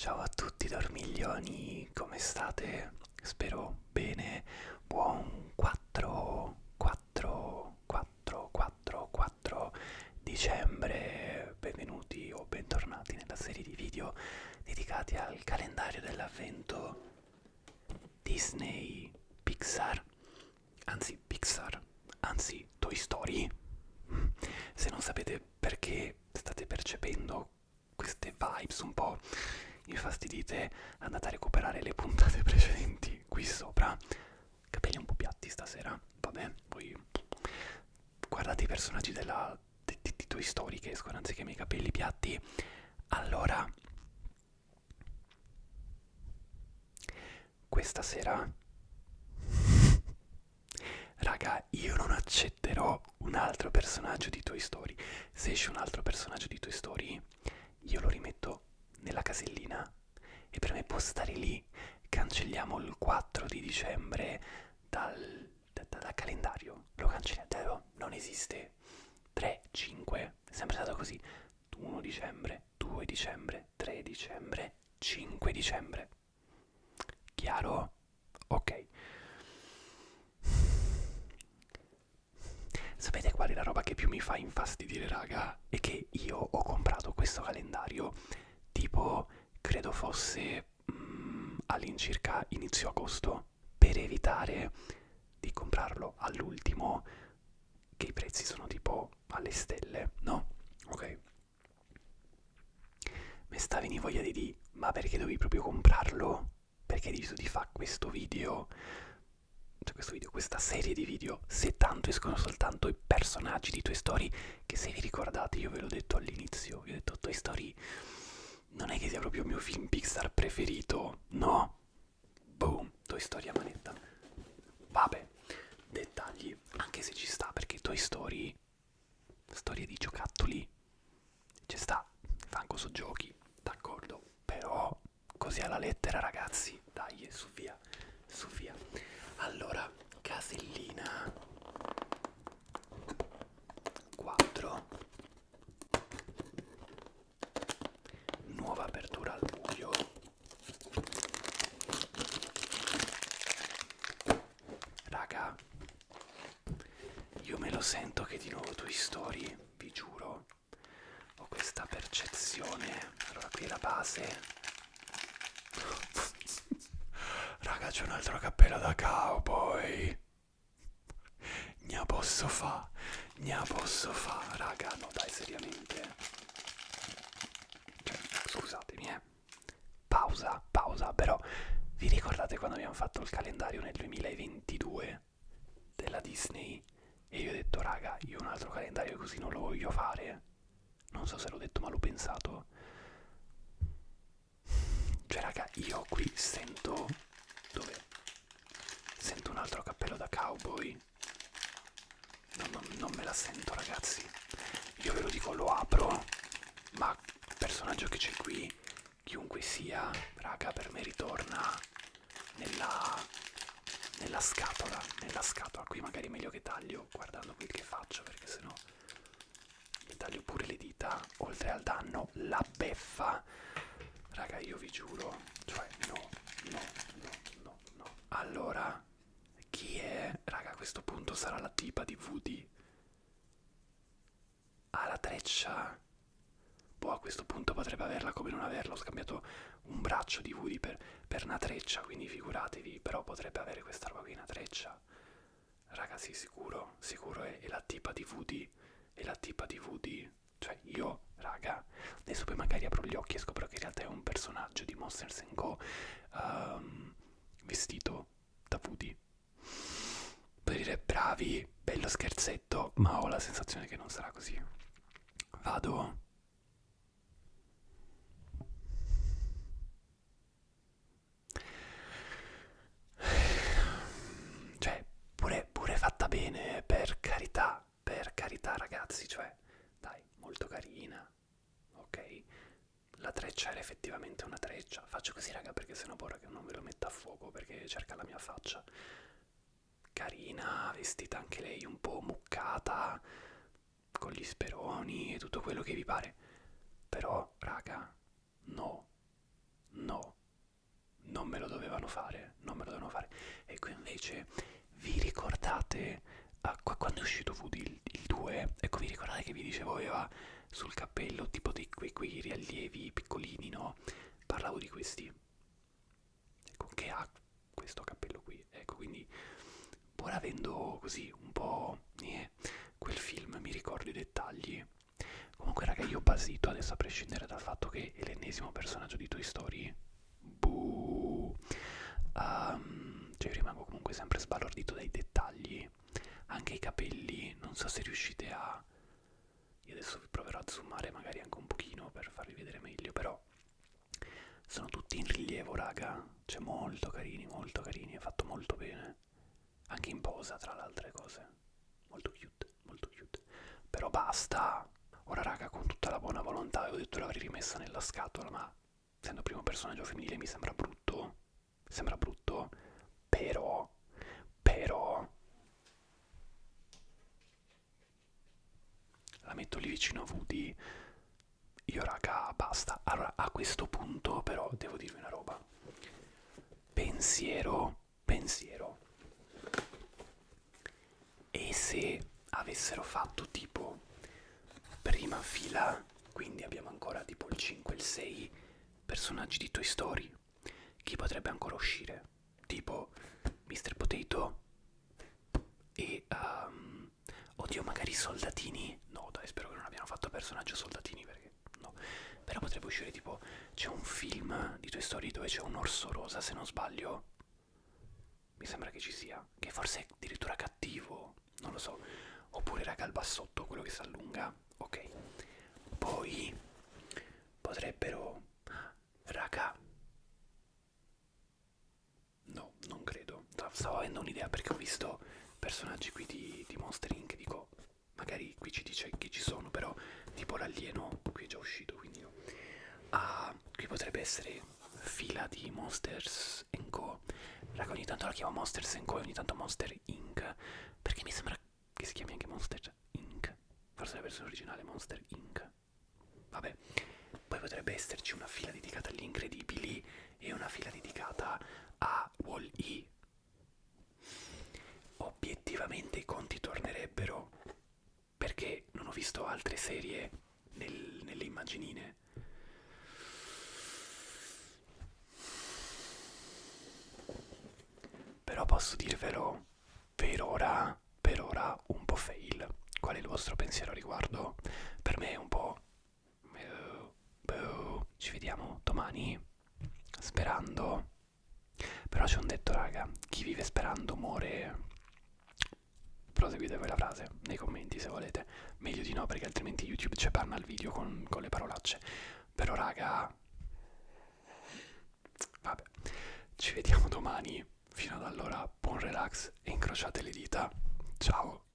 Ciao a tutti dormiglioni, come state? Spero bene. Buon 4 dicembre. Benvenuti o bentornati nella serie di video dedicati al calendario dell'avvento Disney Pixar. Anzi Toy Story. Se non sapete perché state percependo queste vibes un po' infastidite, andate a recuperare le puntate precedenti qui sopra. Capelli un po' piatti stasera, vabbè, poi guardate i personaggi di Toy Story che escono anziché i miei capelli piatti. Allora, questa sera, raga, io non accetterò un altro personaggio di Toy Story. Se esce un altro personaggio di Toy Story, io lo rimetto nella casellina e per me può stare lì. Cancelliamo il 4 di dicembre dal calendario. Lo cancelliamo, non esiste. 3, 5, è sempre stato così. 1 dicembre, 2 dicembre, 3 dicembre, 5 dicembre. Chiaro? Ok. Sapete qual è la roba che più mi fa infastidire, raga? È che io ho comprato questo calendario tipo, credo fosse all'incirca inizio agosto, per evitare di comprarlo all'ultimo, che i prezzi sono tipo alle stelle, no? Ok. Mi sta venendo voglia di dire, ma perché dovevi proprio comprarlo? Perché hai deciso di fare questo video? Cioè questo video, questa serie di video, se tanto escono soltanto i personaggi di Toy Story, che se vi ricordate io ve l'ho detto all'inizio, vi ho detto Toy Story non è che sia proprio il mio film Pixar preferito, no? Boom, Toy Story a manetta. Vabbè, dettagli, anche se ci sta perché Toy Story, storia di giocattoli, ci sta, fango su giochi, d'accordo, però così alla lettera ragazzi, dai, su via, su via. Allora, casellina 4, nuova apertura al buio. Raga, io me lo sento che di nuovo Toy Story, vi giuro, ho questa percezione. Allora qui è la base. Raga, c'è un altro cappello da cowboy. Gna posso fa, raga, no dai, seriamente. Cioè, scusatemi, pausa, però vi ricordate quando abbiamo fatto il calendario nel 2022 della Disney? E io ho detto, raga, io un altro calendario così non lo voglio fare. Non so se l'ho detto, ma l'ho pensato. Cioè, raga, io qui sento... Dove? Sento un altro cappello da cowboy. Non me la sento, ragazzi. Io ve lo dico, lo apro, ma il personaggio che c'è qui, chiunque sia, raga, per me ritorna nella, nella scatola. Qui magari è meglio che taglio, guardando qui che faccio, perché sennò mi taglio pure le dita, oltre al danno, la beffa. Raga, io vi giuro, cioè, no. Allora, chi è? Raga, a questo punto sarà la tipa di Woody. Ah, la treccia. Boh, a questo punto potrebbe averla come non averla. Ho scambiato un braccio di Woody per una treccia, quindi figuratevi. Però potrebbe avere questa roba qui, una treccia. Raga, sì, sicuro è la tipa di Woody. È la tipa di Woody. Cioè, io, raga, adesso poi magari apro gli occhi e scopro che in realtà è un personaggio di Monsters Go vestito da Woody. Per dire bravi, bello scherzetto, ma ho la sensazione che non sarà così. Vado. Cioè, pure fatta bene, per carità ragazzi, cioè, dai, molto carina, ok? La treccia era effettivamente una treccia. Faccio così, raga, perché sennò paura che non me lo metta a fuoco, perché cerca la mia faccia. Carina, vestita anche lei un po' muccata, con gli speroni e tutto quello che vi pare. Però, raga, no, dovevano fare, non me lo dovevano fare. Ecco, invece, vi ricordate, quando è uscito Woody il 2, ecco, vi ricordate che vi dicevo aveva sul cappello tipo quei riallievi piccolini, no? Parlavo di questi. Ecco, che ha questo cappello qui, ecco, quindi pur avendo così un po' quel film mi ricordo i dettagli. Comunque raga, io basito adesso, a prescindere dal fatto che è l'ennesimo personaggio di Toy Story, buh, cioè rimango comunque sempre sbalordito dai dettagli, anche i capelli, non so se riuscite a... Io adesso vi proverò a zoomare magari anche un pochino per farvi vedere meglio, però sono tutti in rilievo raga, cioè molto carini, è fatto molto bene, anche in posa tra le altre cose, molto cute, molto cute. Però basta, ora raga, con tutta la buona volontà avevo detto l'avrei rimessa nella scatola, ma essendo primo personaggio femminile mi sembra brutto, però la metto lì vicino a Woody. Io raga, basta. Allora, a questo punto però devo dirvi una roba. Pensiero. E se avessero fatto tipo prima fila, quindi abbiamo ancora tipo il 5 e il 6 personaggi di Toy Story, chi potrebbe ancora uscire? Tipo Mr. Potato e... oddio, magari Soldatini? No, dai, spero che non abbiano fatto personaggio Soldatini, perché no. Però potrebbe uscire tipo... C'è un film di Toy Story dove c'è un orso rosa, se non sbaglio. Mi sembra che ci sia. Che forse è addirittura cattivo, non lo so. Oppure raga, il bassotto, quello che si allunga. Ok. Poi potrebbero... Raga... No, non credo. Stavo avendo un'idea perché ho visto personaggi qui di Monster Inc. Dico, magari qui ci dice chi ci sono, però tipo l'alieno qui è già uscito, quindi no. Ah, qui potrebbe essere fila di Monsters Co. Raga, ogni tanto la chiamo Monsters Co. e ogni tanto Monster Inc. Perché mi sembra che si chiami anche Monster Inc. Forse la versione originale Monster Inc. Vabbè, poi potrebbe esserci una fila dedicata agli incredibili e una fila dedicata a Wall-E. Obiettivamente i conti tornerebbero, perché non ho visto altre serie nelle immaginine. Però posso dirvelo, per ora un po' fail. Qual è il vostro pensiero a riguardo? Per me è un po'... Ci vediamo domani, sperando. Però c'è un detto raga, chi vive sperando muore. Proseguite quella frase nei commenti se volete. Meglio di no, perché altrimenti YouTube ci banna il video con le parolacce. Però raga, vabbè, ci vediamo domani. Fino ad allora buon relax e incrociate le dita. Ciao.